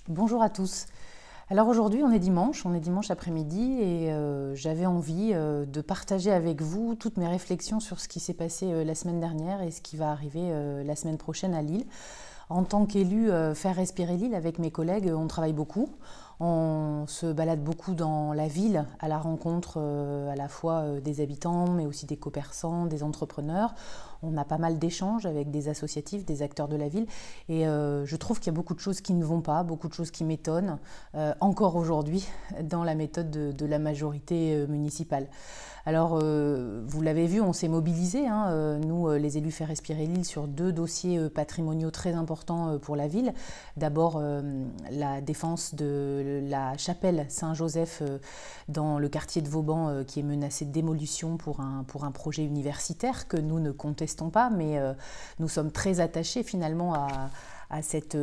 Bonjour à tous. Alors aujourd'hui on est dimanche après-midi et j'avais envie de partager avec vous toutes mes réflexions sur ce qui s'est passé la semaine dernière et ce qui va arriver la semaine prochaine à Lille. En tant qu'élu Faire respirer Lille, avec mes collègues, on travaille beaucoup. On se balade beaucoup dans la ville à la rencontre à la fois des habitants, mais aussi des commerçants, des entrepreneurs. On a pas mal d'échanges avec des associatifs, des acteurs de la ville. Et je trouve qu'il y a beaucoup de choses qui ne vont pas, beaucoup de choses qui m'étonnent, encore aujourd'hui, dans la méthode de la majorité municipale. Alors, vous l'avez vu, on s'est mobilisés, nous, les élus Faire respirer Lille, sur deux dossiers patrimoniaux très importants pour la ville. D'abord, la défense de la chapelle Saint-Joseph dans le quartier de Vauban, qui est menacée de démolution pour un projet universitaire que nous ne contestons pas, mais nous sommes très attachés finalement à cette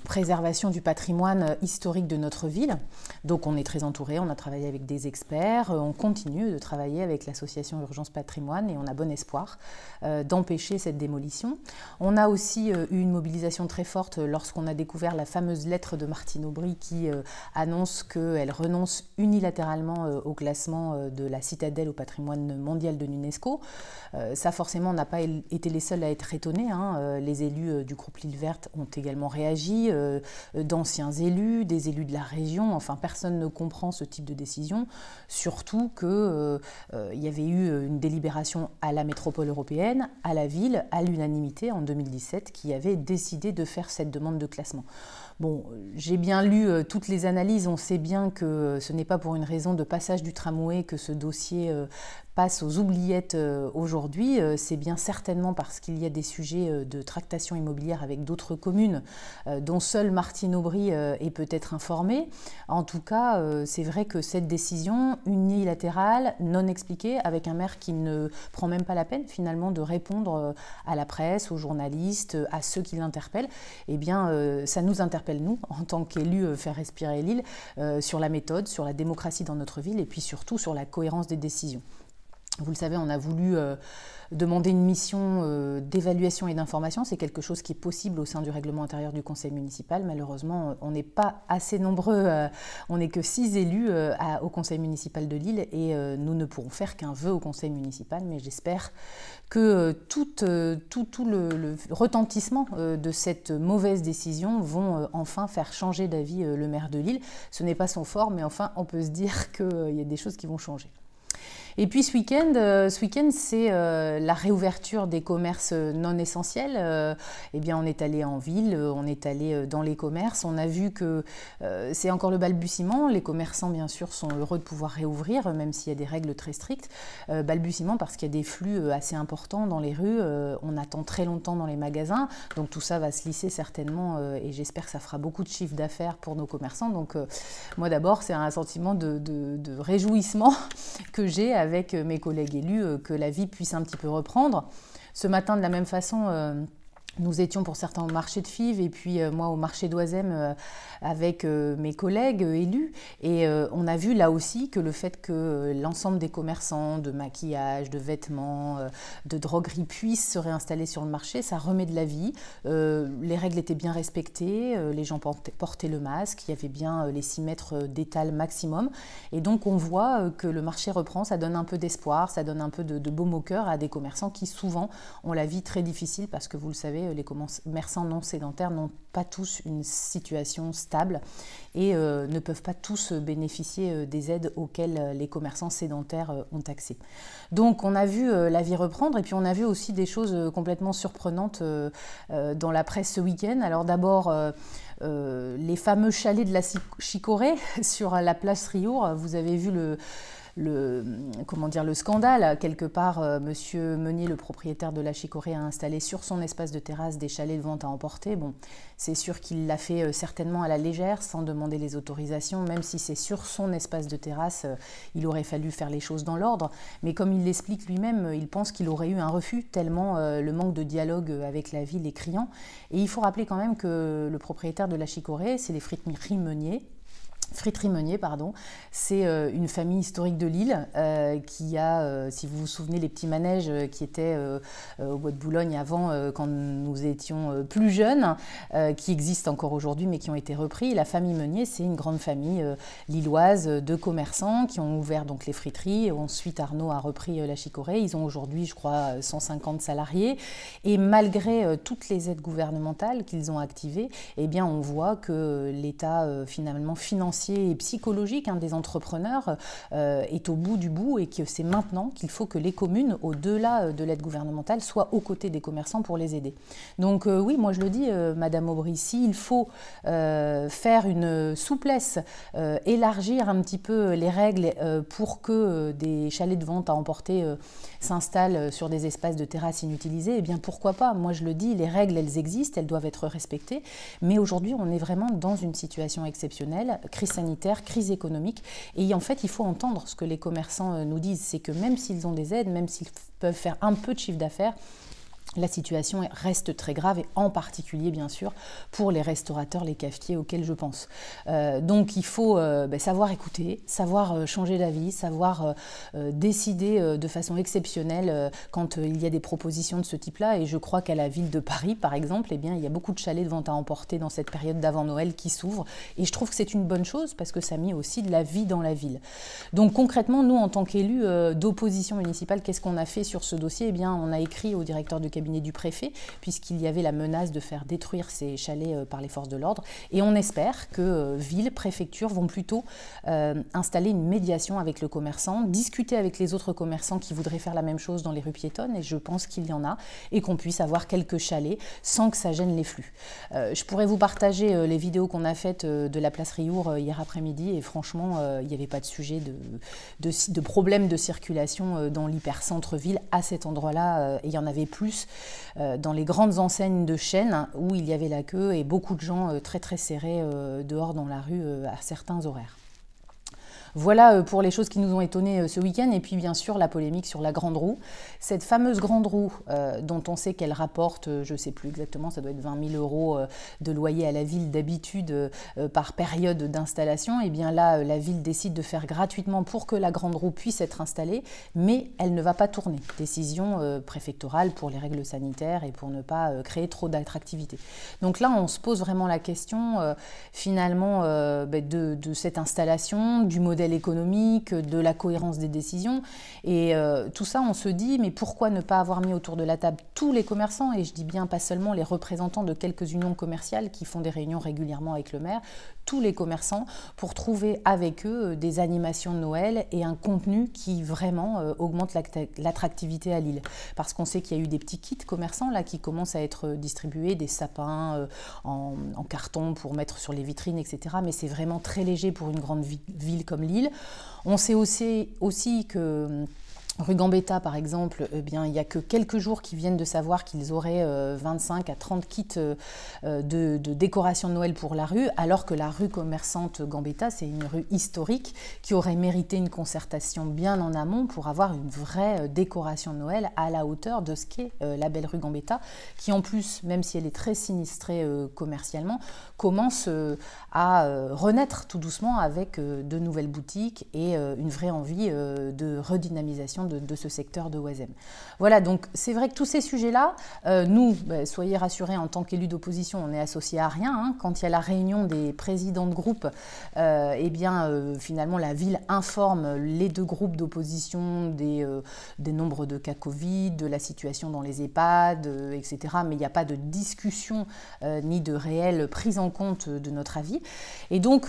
préservation du patrimoine historique de notre ville. Donc on est très entouré, on a travaillé avec des experts, on continue de travailler avec l'association Urgence Patrimoine et on a bon espoir d'empêcher cette démolition. On a aussi eu une mobilisation très forte lorsqu'on a découvert la fameuse lettre de Martine Aubry qui annonce qu'elle renonce unilatéralement au classement de la citadelle au patrimoine mondial de l'UNESCO. Ça forcément, on n'a pas été les seuls à être étonnés. Les élus du groupe Lille Verte ont également réagi, d'anciens élus, des élus de la région, enfin personne ne comprend ce type de décision, surtout qu'il y avait eu une délibération à la métropole européenne, à la ville, à l'unanimité en 2017, qui avait décidé de faire cette demande de classement. Bon, j'ai bien lu toutes les analyses, on sait bien que ce n'est pas pour une raison de passage du tramway que ce dossier passe aux oubliettes aujourd'hui, c'est bien certainement parce qu'il y a des sujets de tractation immobilière avec d'autres communes dont seule Martine Aubry est peut-être informée. En tout cas, c'est vrai que cette décision unilatérale, non expliquée, avec un maire qui ne prend même pas la peine finalement de répondre à la presse, aux journalistes, à ceux qui l'interpellent, eh bien ça nous interpelle nous, en tant qu'élus Faire respirer Lille, sur la méthode, sur la démocratie dans notre ville et puis surtout sur la cohérence des décisions. Vous le savez, on a voulu demander une mission d'évaluation et d'information. C'est quelque chose qui est possible au sein du règlement intérieur du conseil municipal. Malheureusement, on n'est pas assez nombreux, on n'est que 6 élus au conseil municipal de Lille et nous ne pourrons faire qu'un vœu au conseil municipal. Mais j'espère que tout le retentissement de cette mauvaise décision vont enfin faire changer d'avis le maire de Lille. Ce n'est pas son fort, mais enfin, on peut se dire qu'il y a des choses qui vont changer. Et puis ce week-end, c'est la réouverture des commerces non essentiels. Eh bien, on est allé en ville, on est allé dans les commerces. On a vu que c'est encore le balbutiement. Les commerçants, bien sûr, sont heureux de pouvoir réouvrir, même s'il y a des règles très strictes. Balbutiement parce qu'il y a des flux assez importants dans les rues. On attend très longtemps dans les magasins. Donc tout ça va se lisser certainement et j'espère que ça fera beaucoup de chiffre d'affaires pour nos commerçants. Donc moi d'abord, c'est un sentiment de réjouissement que j'ai avec mes collègues élus, que la vie puisse un petit peu reprendre. Ce matin, de la même façon, nous étions pour certains au marché de Fives et puis moi au marché d'Oisem avec mes collègues élus et on a vu là aussi que le fait que l'ensemble des commerçants de maquillage, de vêtements, de droguerie puissent se réinstaller sur le marché, ça remet de la vie. Les règles étaient bien respectées, les gens portaient le masque, il y avait bien les 6 mètres d'étal maximum et donc on voit que le marché reprend, ça donne un peu d'espoir, ça donne un peu de baume au cœur à des commerçants qui souvent ont la vie très difficile parce que vous le savez, les commerçants non sédentaires n'ont pas tous une situation stable et ne peuvent pas tous bénéficier des aides auxquelles les commerçants sédentaires ont accès. Donc on a vu la vie reprendre et puis on a vu aussi des choses complètement surprenantes dans la presse ce week-end. Alors d'abord les fameux chalets de la Chicorée sur la place Riour, vous avez vu le scandale. Quelque part, Monsieur Meunier, le propriétaire de la Chicorée, a installé sur son espace de terrasse des chalets de vente à emporter. Bon, c'est sûr qu'il l'a fait certainement à la légère, sans demander les autorisations, même si c'est sur son espace de terrasse, il aurait fallu faire les choses dans l'ordre. Mais comme il l'explique lui-même, il pense qu'il aurait eu un refus, tellement le manque de dialogue avec la ville est criant. Et il faut rappeler quand même que le propriétaire de la Chicorée, c'est les friteries Meunier, Friterie Meunier, pardon, c'est une famille historique de Lille qui a, si vous vous souvenez, les petits manèges qui étaient au Bois de Boulogne avant, quand nous étions plus jeunes, qui existent encore aujourd'hui mais qui ont été repris. La famille Meunier, c'est une grande famille lilloise de commerçants qui ont ouvert donc les friteries. Ensuite, Arnaud a repris la chicorée. Ils ont aujourd'hui, je crois, 150 salariés. Et malgré toutes les aides gouvernementales qu'ils ont activées, eh bien, on voit que l'État finalement financier et psychologique des entrepreneurs est au bout du bout et que c'est maintenant qu'il faut que les communes, au-delà de l'aide gouvernementale, soient aux côtés des commerçants pour les aider. Donc oui, moi je le dis, Madame Aubry, s'il faut faire une souplesse, élargir un petit peu les règles pour que des chalets de vente à emporter s'installent sur des espaces de terrasse inutilisés, eh bien pourquoi pas? Moi je le dis, les règles elles existent, elles doivent être respectées, mais aujourd'hui on est vraiment dans une situation exceptionnelle, crise sanitaire, crise économique, et en fait il faut entendre ce que les commerçants nous disent, c'est que même s'ils ont des aides, même s'ils peuvent faire un peu de chiffre d'affaires, la situation reste très grave et en particulier bien sûr pour les restaurateurs, les cafetiers auxquels je pense. Donc il faut savoir écouter, savoir changer d'avis, savoir décider de façon exceptionnelle quand il y a des propositions de ce type-là, et je crois qu'à la ville de Paris par exemple, eh bien, il y a beaucoup de chalets de vente à emporter dans cette période d'avant Noël qui s'ouvre, et je trouve que c'est une bonne chose parce que ça a mis aussi de la vie dans la ville. Donc concrètement, nous en tant qu'élus d'opposition municipale, qu'est-ce qu'on a fait sur ce dossier? Eh bien, on a écrit au directeur de cabinet du préfet, puisqu'il y avait la menace de faire détruire ces chalets par les forces de l'ordre. Et on espère que ville, préfecture vont plutôt installer une médiation avec le commerçant, discuter avec les autres commerçants qui voudraient faire la même chose dans les rues piétonnes, et je pense qu'il y en a, et qu'on puisse avoir quelques chalets sans que ça gêne les flux. Je pourrais vous partager les vidéos qu'on a faites de la place Riour hier après-midi, et franchement, il n'y avait pas de sujet de problème de circulation dans l'hypercentre-ville à cet endroit-là, et il y en avait plus dans les grandes enseignes de chaînes où il y avait la queue et beaucoup de gens très très serrés dehors dans la rue à certains horaires. Voilà pour les choses qui nous ont étonnés ce week-end. Et puis bien sûr la polémique sur la grande roue. Cette fameuse grande roue dont on sait qu'elle rapporte, je ne sais plus exactement, ça doit être 20 000 euros de loyer à la ville d'habitude par période d'installation. Et bien là, la ville décide de faire gratuitement pour que la grande roue puisse être installée, mais elle ne va pas tourner. Décision préfectorale pour les règles sanitaires et pour ne pas créer trop d'attractivité. Donc là, on se pose vraiment la question finalement de cette installation, du modèle économique, de la cohérence des décisions, et tout ça on se dit mais pourquoi ne pas avoir mis autour de la table tous les commerçants, et je dis bien pas seulement les représentants de quelques unions commerciales qui font des réunions régulièrement avec le maire, tous les commerçants, pour trouver avec eux des animations de Noël et un contenu qui vraiment augmente l'attractivité à Lille, parce qu'on sait qu'il y a eu des petits kits commerçants là qui commencent à être distribués, des sapins en carton pour mettre sur les vitrines, etc. Mais c'est vraiment très léger pour une grande ville comme Lille. On sait aussi que rue Gambetta, par exemple, eh bien, il n'y a que quelques jours qui viennent de savoir qu'ils auraient 25 à 30 kits de décoration de Noël pour la rue, alors que la rue commerçante Gambetta, c'est une rue historique qui aurait mérité une concertation bien en amont pour avoir une vraie décoration de Noël à la hauteur de ce qu'est la belle rue Gambetta, qui en plus, même si elle est très sinistrée commercialement, commence à renaître tout doucement avec de nouvelles boutiques et une vraie envie de redynamisation de ce secteur de Oisem. Voilà, donc c'est vrai que tous ces sujets-là, nous, soyez rassurés, en tant qu'élus d'opposition, on n'est associés à rien. Hein. Quand il y a la réunion des présidents de groupe, eh bien, finalement, la ville informe les deux groupes d'opposition des nombres de cas Covid, de la situation dans les EHPAD, etc. Mais il n'y a pas de discussion ni de réelle prise en compte de notre avis. Et donc,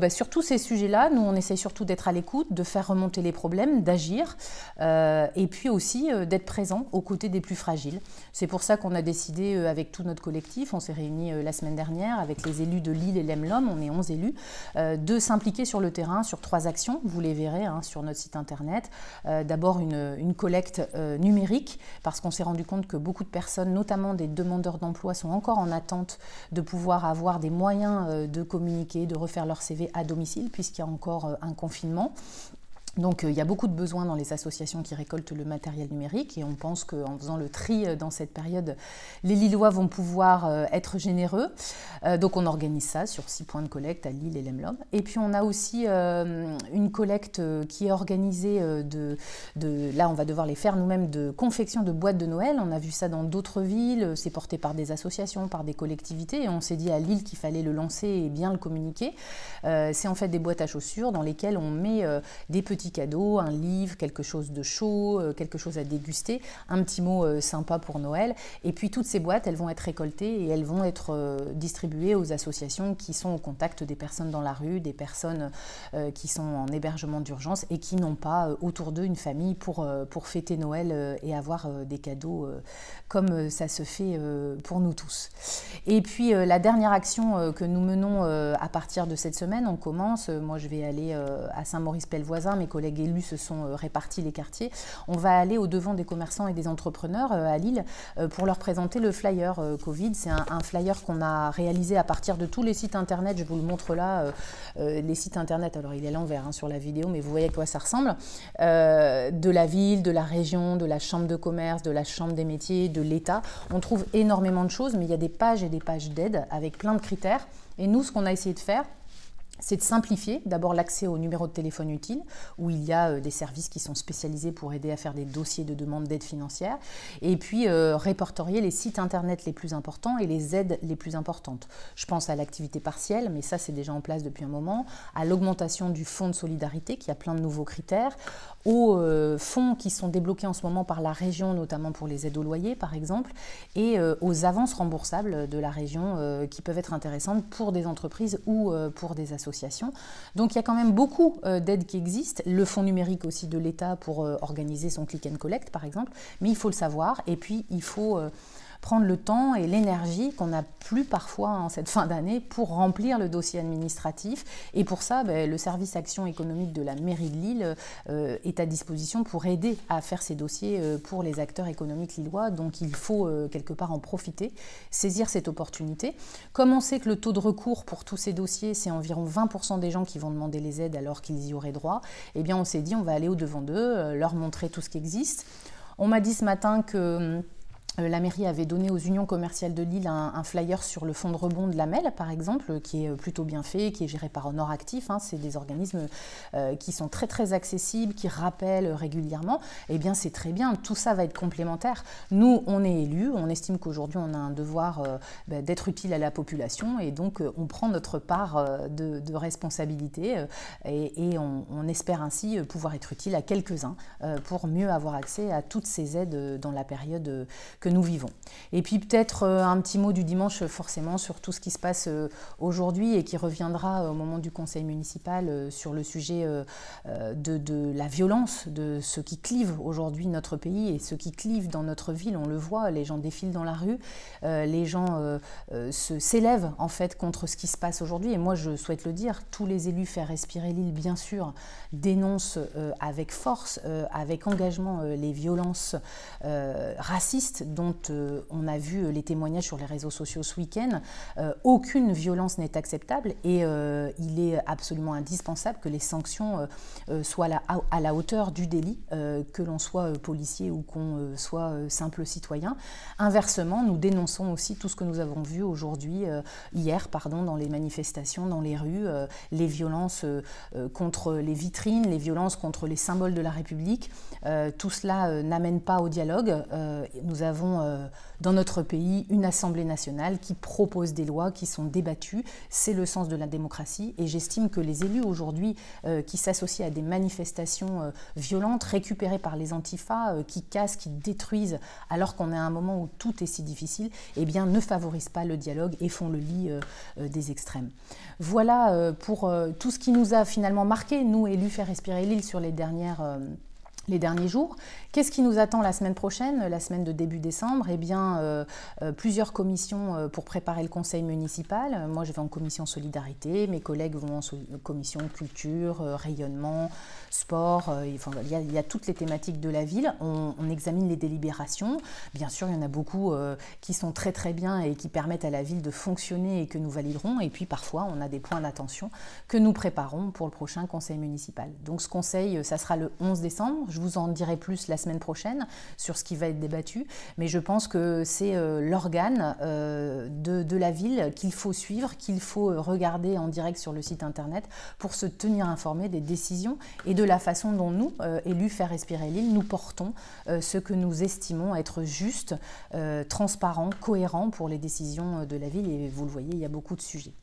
sur tous ces sujets-là, nous, on essaye surtout d'être à l'écoute, de faire remonter les problèmes, d'agir, et puis aussi d'être présent aux côtés des plus fragiles. C'est pour ça qu'on a décidé avec tout notre collectif, on s'est réunis la semaine dernière avec les élus de Lille et l'Emlom, on est 11 élus, de s'impliquer sur le terrain sur 3 actions, vous les verrez sur notre site internet. D'abord une collecte numérique, parce qu'on s'est rendu compte que beaucoup de personnes, notamment des demandeurs d'emploi, sont encore en attente de pouvoir avoir des moyens de communiquer, de refaire leur CV à domicile, puisqu'il y a encore un confinement. Donc il y a beaucoup de besoins dans les associations qui récoltent le matériel numérique et on pense qu'en faisant le tri dans cette période, les Lillois vont pouvoir être généreux. Donc on organise ça sur 6 points de collecte à Lille et Lemlum. Et puis on a aussi une collecte qui est organisée là on va devoir les faire nous-mêmes, de confection de boîtes de Noël. On a vu ça dans d'autres villes, c'est porté par des associations, par des collectivités et on s'est dit à Lille qu'il fallait le lancer et bien le communiquer. C'est en fait des boîtes à chaussures dans lesquelles on met des petits cadeaux, un livre, quelque chose de chaud, quelque chose à déguster, un petit mot sympa pour Noël. Et puis toutes ces boîtes, elles vont être récoltées et elles vont être distribuées aux associations qui sont au contact des personnes dans la rue, des personnes qui sont en hébergement d'urgence et qui n'ont pas autour d'eux une famille pour fêter Noël et avoir des cadeaux comme ça se fait pour nous tous. Et puis la dernière action que nous menons à partir de cette semaine, on commence, moi je vais aller à Saint-Maurice-Pelvoisin, mes collègues élus se sont répartis les quartiers. On va aller au-devant des commerçants et des entrepreneurs à Lille pour leur présenter le flyer Covid. C'est un flyer qu'on a réalisé à partir de tous les sites internet. Je vous le montre là, les sites internet. Alors il est à l'envers sur la vidéo, mais vous voyez à quoi ça ressemble. De la ville, de la région, de la chambre de commerce, de la chambre des métiers, de l'État. On trouve énormément de choses, mais il y a des pages et des pages d'aide avec plein de critères. Et nous, ce qu'on a essayé de faire, c'est de simplifier d'abord l'accès au numéro de téléphone utile, où il y a des services qui sont spécialisés pour aider à faire des dossiers de demande d'aide financière, et puis répertorier les sites internet les plus importants et les aides les plus importantes. Je pense à l'activité partielle, mais ça c'est déjà en place depuis un moment, à l'augmentation du fonds de solidarité, qui a plein de nouveaux critères, aux fonds qui sont débloqués en ce moment par la région, notamment pour les aides au loyer par exemple, et aux avances remboursables de la région qui peuvent être intéressantes pour des entreprises ou pour des associations. Donc il y a quand même beaucoup d'aides qui existent, le fonds numérique aussi de l'État pour organiser son click and collect par exemple, mais il faut le savoir et puis il faut prendre le temps et l'énergie qu'on n'a plus parfois en cette fin d'année pour remplir le dossier administratif. Et pour ça, le service action économique de la mairie de Lille est à disposition pour aider à faire ces dossiers pour les acteurs économiques lillois. Donc il faut quelque part en profiter, saisir cette opportunité. Comme on sait que le taux de recours pour tous ces dossiers, c'est environ 20% des gens qui vont demander les aides alors qu'ils y auraient droit, eh bien on s'est dit on va aller au-devant d'eux, leur montrer tout ce qui existe. On m'a dit ce matin que la mairie avait donné aux unions commerciales de Lille un flyer sur le fonds de rebond de la MEL, par exemple, qui est plutôt bien fait, qui est géré par Honor Actif. C'est des organismes qui sont très très accessibles, qui rappellent régulièrement. Eh bien, c'est très bien. Tout ça va être complémentaire. Nous, on est élus. On estime qu'aujourd'hui, on a un devoir d'être utile à la population. Et donc, on prend notre part de responsabilité. Et on espère ainsi pouvoir être utile à quelques-uns pour mieux avoir accès à toutes ces aides dans la période que nous vivons. Et puis peut-être un petit mot du dimanche forcément sur tout ce qui se passe aujourd'hui et qui reviendra au moment du conseil municipal sur le sujet de la violence, de ce qui clive aujourd'hui notre pays et ce qui clive dans notre ville. On le voit, les gens défilent dans la rue, les gens s'élèvent en fait contre ce qui se passe aujourd'hui. Et moi je souhaite le dire, tous les élus Faire respirer Lille bien sûr dénoncent avec force, avec engagement les violences racistes dont on a vu les témoignages sur les réseaux sociaux ce week-end. Aucune violence n'est acceptable et il est absolument indispensable que les sanctions soient à la hauteur du délit, que l'on soit policier ou qu'on soit simple citoyen. Inversement, nous dénonçons aussi tout ce que nous avons vu hier, dans les manifestations, dans les rues, les violences contre les vitrines, les violences contre les symboles de la République. Tout cela n'amène pas au dialogue. Nous avons dans notre pays une Assemblée nationale qui propose des lois qui sont débattues. C'est le sens de la démocratie et j'estime que les élus aujourd'hui qui s'associent à des manifestations violentes récupérées par les antifas, qui cassent, qui détruisent alors qu'on est à un moment où tout est si difficile, eh bien ne favorisent pas le dialogue et font le lit des extrêmes. Voilà pour tout ce qui nous a finalement marqué, nous élus Faire respirer Lille sur les dernières les derniers jours. Qu'est-ce qui nous attend la semaine prochaine, la semaine de début décembre? Eh bien, plusieurs commissions pour préparer le conseil municipal. Moi, je vais en commission solidarité, mes collègues vont en commission culture, rayonnement, sport. Enfin, il y a toutes les thématiques de la ville. On examine les délibérations. Bien sûr, il y en a beaucoup qui sont très très bien et qui permettent à la ville de fonctionner et que nous validerons. Et puis parfois, on a des points d'attention que nous préparons pour le prochain conseil municipal. Donc ce conseil, ça sera le 11 décembre. Je vous en dirai plus la semaine prochaine sur ce qui va être débattu, mais je pense que c'est l'organe de la ville qu'il faut suivre, qu'il faut regarder en direct sur le site internet pour se tenir informé des décisions et de la façon dont nous, élus Faire Respirer l'Île, nous portons ce que nous estimons être juste, transparent, cohérent pour les décisions de la ville. Et vous le voyez, il y a beaucoup de sujets.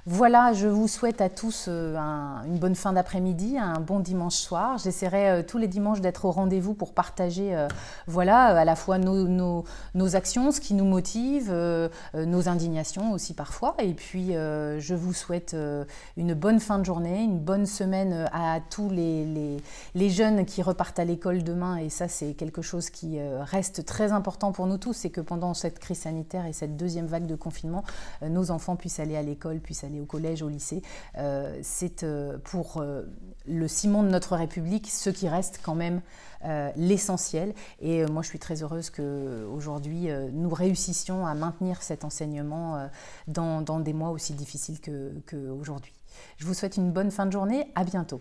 Voilà, je vous souhaite à tous une bonne fin d'après-midi, un bon dimanche soir. J'essaierai tous les dimanches d'être au rendez-vous pour partager voilà, à la fois nos actions, ce qui nous motive, nos indignations aussi parfois. Et puis, je vous souhaite une bonne fin de journée, une bonne semaine à tous les jeunes qui repartent à l'école demain. Et ça, c'est quelque chose qui reste très important pour nous tous, c'est que pendant cette crise sanitaire et cette deuxième vague de confinement, nos enfants puissent aller à l'école, puissent aller au collège, au lycée. C'est pour le ciment de notre République ce qui reste quand même l'essentiel. Et moi, je suis très heureuse qu'aujourd'hui, nous réussissions à maintenir cet enseignement dans des mois aussi difficiles qu'aujourd'hui. Je vous souhaite une bonne fin de journée. À bientôt.